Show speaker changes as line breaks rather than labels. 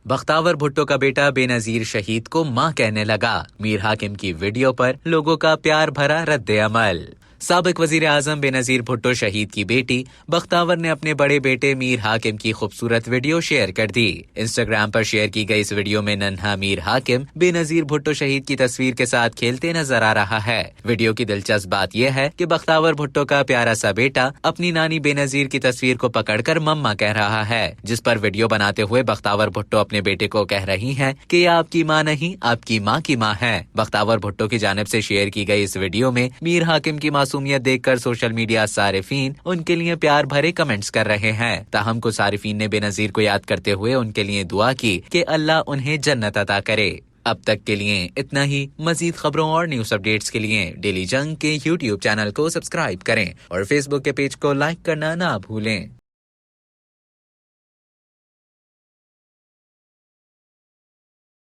बख्तावर भुट्टो का बेटा बेनजीर शहीद को मां कहने लगा। मीर हाकिम की वीडियो पर लोगों का प्यार भरा रद्द अमल। साबिक वजीर आजम बेनजीर भुट्टो शहीद की बेटी बख्तावर ने अपने बड़े बेटे मीर हाकिम की खूबसूरत वीडियो शेयर कर दी। इंस्टाग्राम पर शेयर की गई इस वीडियो में नन्हा मीर हाकिम बेनजीर भुट्टो शहीद की तस्वीर के साथ खेलते नजर आ रहा है। वीडियो की दिलचस्प बात यह है कि बख्तावर भुट्टो का प्यारा सा बेटा अपनी नानी बेनजीर की तस्वीर को पकड़कर मम्मा कह रहा है, जिस पर वीडियो बनाते हुए बख्तावर भुट्टो अपने बेटे को कह रही हैं कि ये आपकी माँ नहीं, आपकी माँ की माँ है। बख्तावर भुट्टो की जानिब से शेयर की गई इस वीडियो में मीर हाकिम की मासूमियत देखकर सोशल मीडिया सारिफीन उनके लिए प्यार भरे कमेंट्स कर रहे हैं। ताहम कुछ सारिफीन ने बेनजीर को याद करते हुए उनके लिए दुआ की कि अल्लाह उन्हें जन्नत अता करे। अब तक के लिए इतना ही। मजीद खबरों और न्यूज अपडेट्स के लिए डेली जंग के YouTube चैनल को सब्सक्राइब करें और Facebook के पेज को लाइक करना ना भूलें।